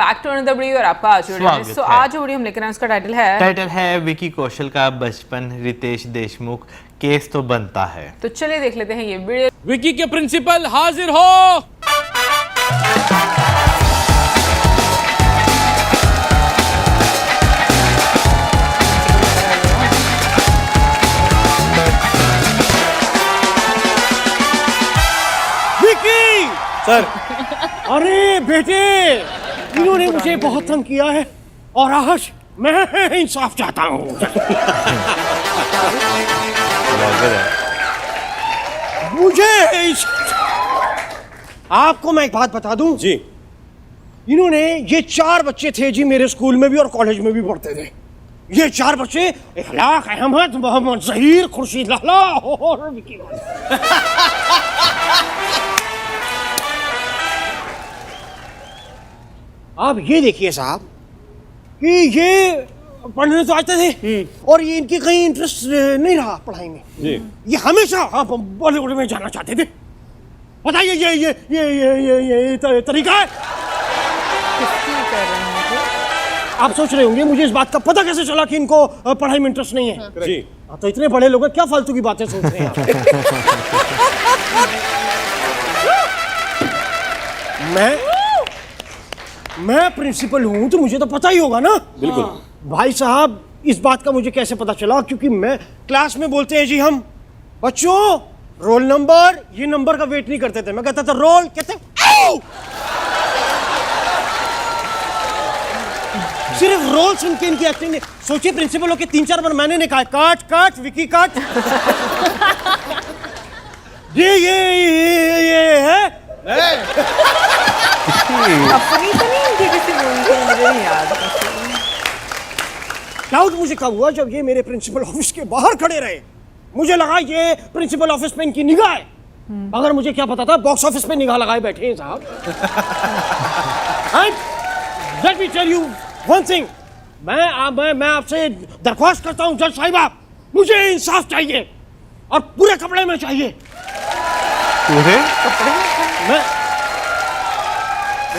Back to another video और आपका आज वीडियो है। सो आज जो वीडियो हम लेकर आए उसका टाइटल है विकी कौशल का बचपन रितेश देशमुख केस तो बनता है। तो चलिए देख लेते हैं ये वीडियो। विकी के प्रिंसिपल हाजिर हो। विकी सर, अरे बेटे, इन्होंने मुझे बहुत तंग किया है और आज मैं इंसाफ चाहता हूँ। मुझे आपको मैं एक बात बता दूं जी, इन्होंने ये 4 बच्चे थे जी, मेरे स्कूल में भी और कॉलेज में भी पढ़ते थे। ये 4 बच्चे इखलाक अहमद, मोहम्मद जहीर, खुर्शीद लाला और विकी। आप ये देखिए साहब कि ये पढ़ने तो आते थे और ये इनकी कहीं इंटरेस्ट नहीं रहा पढ़ाई में जी। ये हमेशा बॉलीवुड में जाना चाहते थे। बताइए ये तरीका है। आप सोच रहे होंगे मुझे इस बात का पता कैसे चला कि इनको पढ़ाई में इंटरेस्ट नहीं है। जी। तो इतने बड़े लोग हैं, क्या फालतू की बातें सोच रहे हैं आप? मैं प्रिंसिपल हूं तो मुझे तो पता ही होगा ना। बिल्कुल। भाई साहब, इस बात का मुझे कैसे पता चला? क्योंकि मैं क्लास में बोलते हैं जी हम बच्चों रोल नंबर, ये नंबर का वेट नहीं करते थे। मैं कहता था रोल, कहते सिर्फ रोल सुन के इनकी एक्टिंग ने सोचिए, प्रिंसिपल होके 3-4 बार मैंने कहा काट काट विकी काट। ये है अपनी तो नहीं इनकी किसी मूवी को मुझे नहीं याद। डाउट मुझे कब हुआ जब ये मेरे प्रिंसिपल ऑफिस के बाहर खड़े रहे। मुझे लगा ये प्रिंसिपल ऑफिस पे इनकी निगाह है, मगर मुझे क्या पता था बॉक्स ऑफिस पे निगाह लगाए बैठे हैं साहब। Let me tell you one thing, मैं आपसे दरख्वास्त करता हूं जज साहिबा, मुझे इंसाफ चाहिए और पूरे कपड़े में चाहिए। पूरे मैं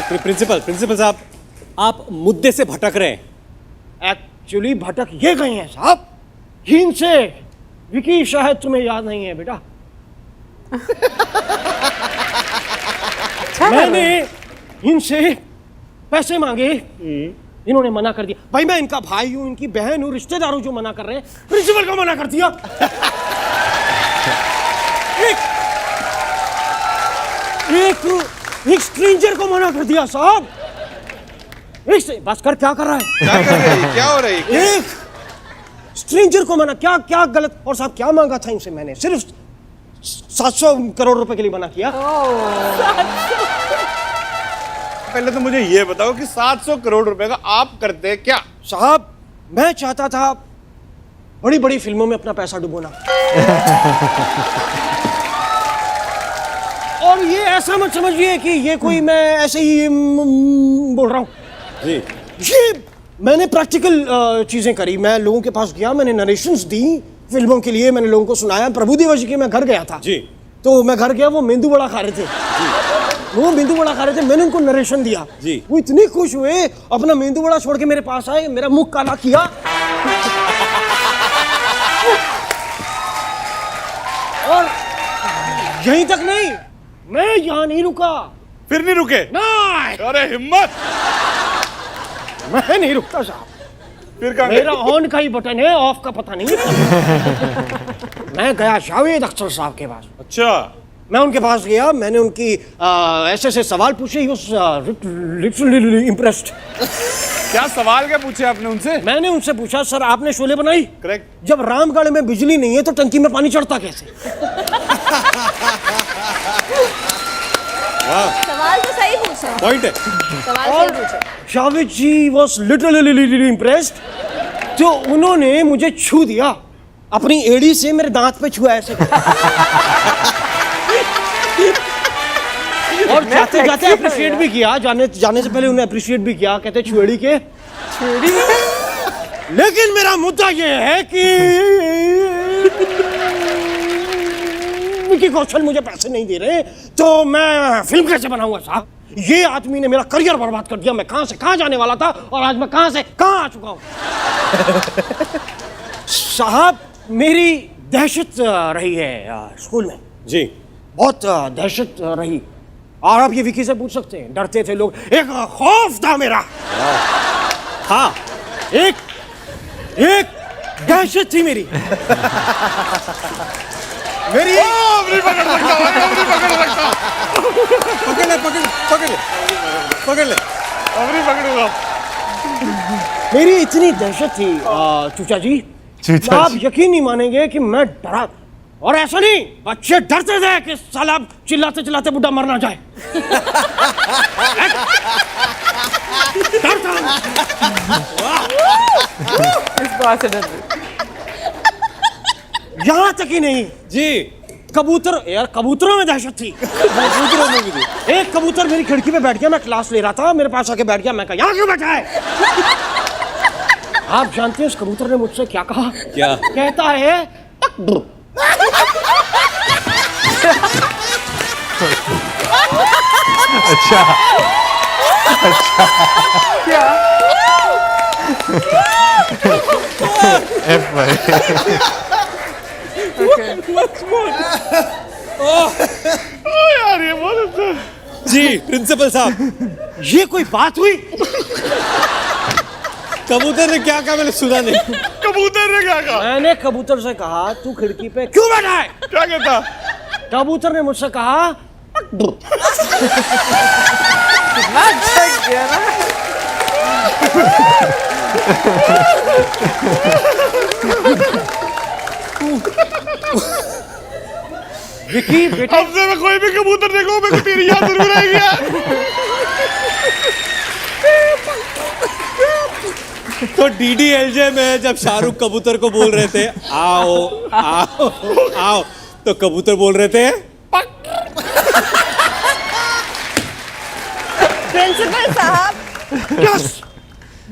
प्रिंसिपल साहब, आप मुद्दे से भटक रहे हैं। एक्चुअली भटक ये गए हैं साहब हीन से। विकी शायद तुम्हें याद नहीं है बेटा। मैंने इनसे पैसे मांगे, इन्होंने मना कर दिया। भाई मैं इनका भाई हूं, इनकी बहन हूं, रिश्तेदार हूं, जो मना कर रहे हैं प्रिंसिपल को मना कर दिया। एक स्ट्रेंजर को मना कर दिया साहब। बस कर, क्या कर रहा है? क्या हो रही है? एक स्ट्रेंजर को मना, क्या गलत। और साहब क्या मांगा था इनसे मैंने? सिर्फ 700 करोड़ रुपए के लिए मना किया। पहले तो मुझे ये बताओ कि 700 करोड़ रुपए का आप करते क्या? साहब मैं चाहता था बड़ी बड़ी फिल्मों में अपना पैसा डुबोना। और ये ऐसा मत समझिए कि ये कोई मैं ऐसे ही बोल रहा हूँ जी। ये मैंने प्रैक्टिकल चीजें करी। मैं लोगों के पास गया, मैंने नरेशंस दी फिल्मों के लिए, मैंने लोगों को सुनाया। प्रभुदेवा जी के मैं घर गया था जी। तो मैं घर गया, वो मेंदू वड़ा खा रहे थे जी। वो मेंदू वड़ा खा रहे थे, मैंने उनको नरेशन दिया जी। वो इतने खुश हुए, अपना मेंदू वड़ा छोड़ के मेरे पास आए, मेरा मुंह काला किया। और यहीं तक नहीं, मैं यहां नहीं रुका। फिर नहीं रुके? नहीं, अरे हिम्मत! मैं नहीं रुकता साहब। फिर कहाँ मेरा ऑन का ही बटन है, ऑफ का पता नहीं। मैं गया जावेद अख्तर साहब के पास। अच्छा। मैं उनके पास गया, मैंने उनकी ऐसे सवाल पूछे। He was literally impressed. क्या सवाल क्या पूछे आपने उनसे? मैंने उनसे पूछा, सर आपने शोले बनाई? करेक्ट। जब रामगढ़ में बिजली नहीं है तो टंकी में पानी चढ़ता कैसे? सवाल तो सही पूछा। पॉइंट है। सवाल सही पूछा। जावेद जी वाज लिटरली इम्प्रेस्ड। तो उन्होंने मुझे छू दिया, अपनी एड़ी से मेरे दांत पे छुआ ऐसे। और जाते जाते अप्रिशिएट भी किया, जाने से पहले उन्हें अप्रिशिएट भी किया, कहते छुएड़ी के छुएड़ी। लेकिन मेरा मुद्दा ये है कि विकी कौशल मुझे पैसे नहीं दे रहे, तो मैं फिल्म कैसे बनाऊंगा साहब? ये आदमी ने मेरा करियर बर्बाद कर दिया। मैं कहां से कहां जाने वाला था और आज मैं कहां से कहां आ चुका हूं। साहब, मेरी दहशत रही है स्कूल में जी। बहुत दहशत रही। और आप ये विकी से पूछ सकते हैं, डरते थे लोग। एक खौफ था मेरा। हाँ, एक दहशत थी मेरी। मेरी नहीं पकड़ सकता, नहीं पकड़ सकता। पकड़ ले, पकड़ ले। अब नहीं पकड़ूंगा। मेरी इतनी दहशत थी चूचा जी, आप यकीन नहीं मानेंगे कि मैं डरा। और ऐसा नहीं, बच्चे डरते थे कि साला चिल्लाते चिल्लाते बुढ़ा मर ना जाए। डरता हूं। इस बात से डर रही। यहाँ तक ही नहीं जी। कबूतर, यार कबूतरों में दहशत थी। कबूतरों में भी थी। एक कबूतर मेरी खिड़की पे बैठ गया, मैं क्लास ले रहा था, मेरे पास आके बैठ गया। मैं कहा यहाँ क्यों बैठा है? आप जानते हैं उस कबूतर ने मुझसे क्या कहा? क्या कहता है? अच्छा क्या? F भाई। यार ये बहुत अच्छा। जी प्रिंसिपल साहब, ये कोई बात हुई? कबूतर ने क्या कहा मैंने सुना नहीं। कबूतर ने क्या कहा? मैंने कबूतर से कहा तू खिड़की पे क्यों बैठा है? क्या कहता? कबूतर ने मुझसे कहा कितना अच्छा किया ना। विकी बेटा, अब से मैं कोई भी कबूतर देखूं मेरे को तेरी याद जरूर आएगी। तो DDLJ में जब शाहरुख कबूतर को बोल रहे थे आओ आओ आओ, तो कबूतर बोल रहे थे प्रिंसिपल साहब, यस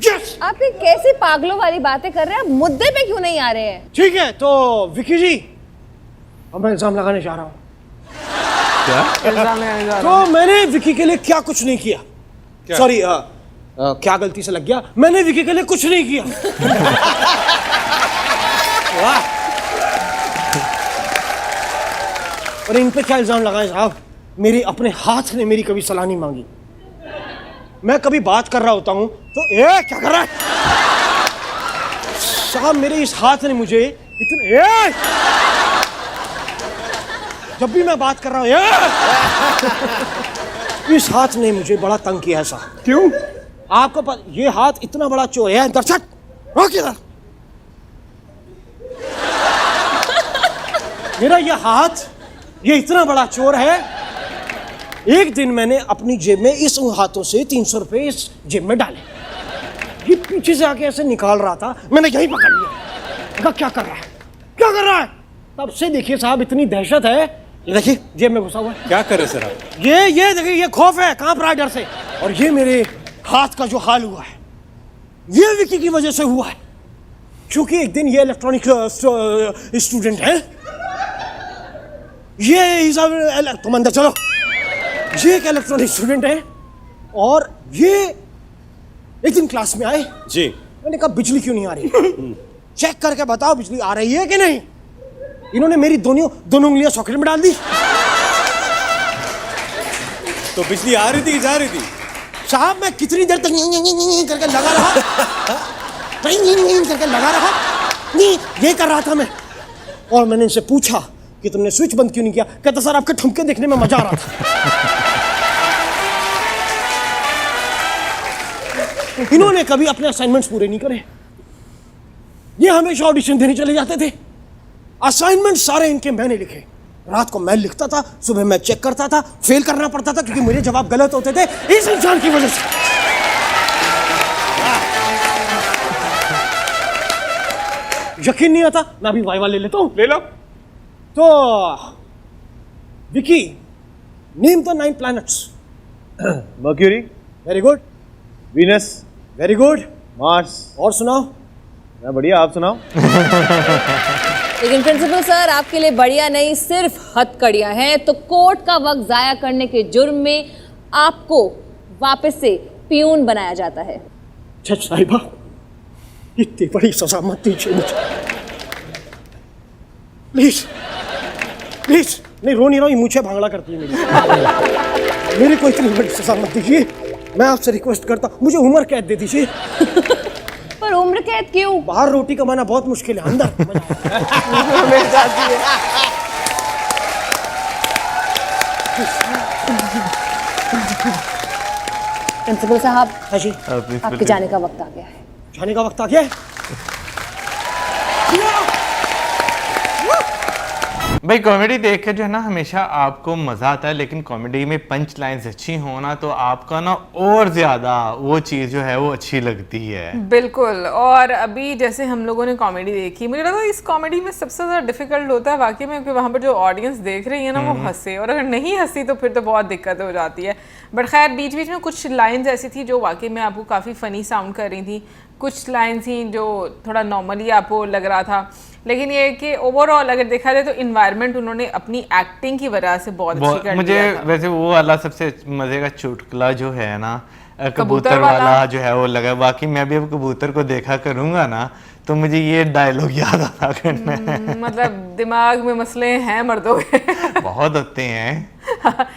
यस। आप ये कैसी पागलों वाली बातें कर रहे हैं? आप मुद्दे पे क्यों नहीं आ रहे हैं? ठीक है, तो विकी जी अब मैं इल्जाम लगाने जा रहा हूँ। इल्जाम लगाने जा रहा तो मैंने विकी के लिए क्या कुछ नहीं किया। सॉरी, क्या गलती से लग गया? मैंने विकी के लिए कुछ नहीं किया। वाह। और इन पे क्या इल्जाम लगाए साहब? मेरे अपने हाथ ने मेरी कभी सलाह नहीं मांगी। मैं कभी बात कर रहा होता हूं तो क्या कर रहा है साहब? मेरे इस हाथ ने मुझे इतने जब भी मैं बात कर रहा हूं इस हाथ ने मुझे बड़ा तंग किया है साहब। क्यों? आपको पता, ये हाथ इतना बड़ा चोर है। दर्शक रोक इधर। मेरा ये हाथ ये इतना बड़ा चोर है। एक दिन मैंने अपनी जेब में इस हाथों से 300 रुपए इस जेब में डाले। ये पीछे से आके ऐसे निकाल रहा था, मैंने यही पकड़ लिया। कहा क्या कर रहा है, क्या कर रहा है? तब से देखिए साहब इतनी दहशत है। ये देखिए जेब में घुसा हुआ है। क्या करे सर आप? ये देखिए, ये खौफ है, कांप रहा है डर से। और ये मेरे हाथ का जो हाल हुआ है ये विकी की वजह से हुआ है। क्योंकि एक दिन ये इलेक्ट्रॉनिक स्टूडेंट है, ये तुम अंदर चलो। ये एक इलेक्ट्रॉनिक स्टूडेंट है और ये एक दिन क्लास में आए। जी। मैंने कहा बिजली क्यों नहीं आ रही? चेक करके बताओ बिजली आ रही है कि नहीं। इन्होंने मेरी दोनों उंगलियां सॉकेट में डाल दी। तो बिजली आ रही थी कि जा रही थी? साहब मैं कितनी देर तक करके लगा रहा करके लगा रहा ये कर रहा था मैं। और मैंने इनसे पूछा कि तुमने स्विच बंद क्यों नहीं किया? कहता सर आपके ठुमके देखने में मजा आ रहा था। इन्होंने कभी अपने असाइनमेंट्स पूरे नहीं करे। ये हमेशा ऑडिशन देने चले जाते थे। असाइनमेंट सारे इनके मैंने लिखे। रात को मैं लिखता था, सुबह मैं चेक करता था, फेल करना पड़ता था क्योंकि मेरे जवाब गलत होते थे इस इंसान की वजह से। यकीन नहीं आता, मैं अभी वाइवा ले लेता हूं। ले लो। तो Vicky, name the 9 planets. Mercury, very good. Venus, very good. Mars. और सुनाओ। मैं बढ़िया, आप सुनाओ। लेकिन प्रिंसिपल सर आपके लिए बढ़िया नहीं, सिर्फ हथकड़ियां हैं। तो कोर्ट का वक्त जाया करने के जुर्म में आपको वापस से पियून बनाया जाता है? जज साहिबा, इतनी बड़ी सजा मत दीजिए मुझे, प्लीज प्लीज। नहीं, रो नहीं रहा, मुझे भांगड़ा करती है मेरी को इतनी बड़ी सजा मत दीजिए, मैं आपसे रिक्वेस्ट करता हूँ, मुझे उम्र कैद दे दीजिए। पर उम्र कैद क्यों? बाहर रोटी कमाना बहुत मुश्किल है, अंदर मिल जाती है। प्रिंसिपल साहब, हाँ जी, आपके जाने का वक्त आ गया है। जाने का वक्त आ गया है। भाई कॉमेडी देख के जो है ना हमेशा आपको मजा आता है, लेकिन कॉमेडी में पंच लाइन्स अच्छी हो ना तो आपका ना और ज्यादा वो चीज जो है वो अच्छी लगती है। बिल्कुल। और अभी जैसे हम लोगों ने कॉमेडी देखी, मुझे लगा इस कॉमेडी में सबसे ज़्यादा डिफिकल्ट होता है वाकई में कि वहाँ पर जो ऑडियंस देख रही है ना वो हंसे, और अगर नहीं हंसी तो फिर तो बहुत दिक्कत हो जाती है। बट खैर बीच बीच में कुछ लाइन्स ऐसी थी जो वाकई में आपको काफ़ी फ़नी साउंड कर रही थी, कुछ लाइन्स थी जो थोड़ा नॉर्मली आपको लग रहा था। लेकिन ये कि ओवरऑल अगर देखा जाए तो इन्वायरमेंट उन्होंने अपनी एक्टिंग की वजह से बहुत अच्छी कर मुझे दिया था। वैसे वो वाला सबसे मजे का चुटकुला जो है ना कबूतर वाला जो है वो लगा। बाकी मैं भी अब कबूतर को देखा करूंगा ना तो मुझे ये डायलॉग याद आता करना है। मतलब दिमाग में मसले हैं मर्दों के। बहुत होते हैं।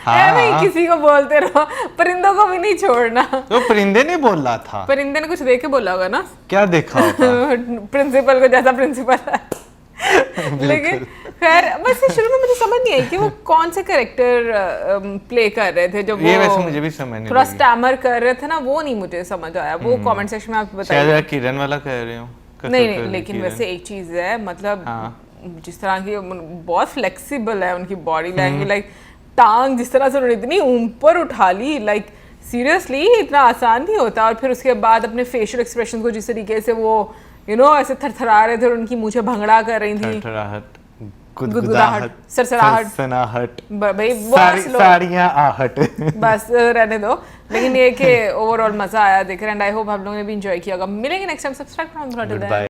है भाई, किसी को बोलते रहो, परिंदों को भी नहीं छोड़ना। तो परिंदे ने बोला था, परिंदे ने कुछ देख के बोला होगा ना, क्या देखा होगा? प्रिंसिपल को, जैसा प्रिंसिपल है। लेकिन खैर बस शुरू में मुझे समझ नहीं आई कि वो कौन से कैरेक्टर प्ले कर रहे थे। जो ये वो वैसे मुझे भी समझ नहीं थोड़ा लगी। स्टैमर कर रहे थे ना, वो नहीं मुझे समझ आया। वो कमेंट सेक्शन में आप बताइए। शायद किरण वाला कह रहे हो। नहीं, लेकिन वैसे एक चीज है, मतलब जिस तरह की बहुत फ्लेक्सिबल है उनकी बॉडी लैंग्वेज, लाइक टांग जिस तरह से उन्होंने इतनी ऊपर उठा ली, लाइक सीरियसली इतना आसान नहीं होता। और फिर उसके बाद अपने फेशियल एक्सप्रेशन को जिस तरीके से वो ऐसे थरथरा रहे थे और उनकी मूंछें भंगड़ा कर रही थी, गुदगुदाहट, सरसराहट, सनाहट, भाई साड़ियां आहट। बस रहने दो। लेकिन ये कि ओवरऑल मजा आया देख रहे हैं। आई होप आप लोगों ने भी एंजॉय किया होगा। मिलेंगे नेक्स्ट टाइम। सब्सक्राइब करना। Goodbye.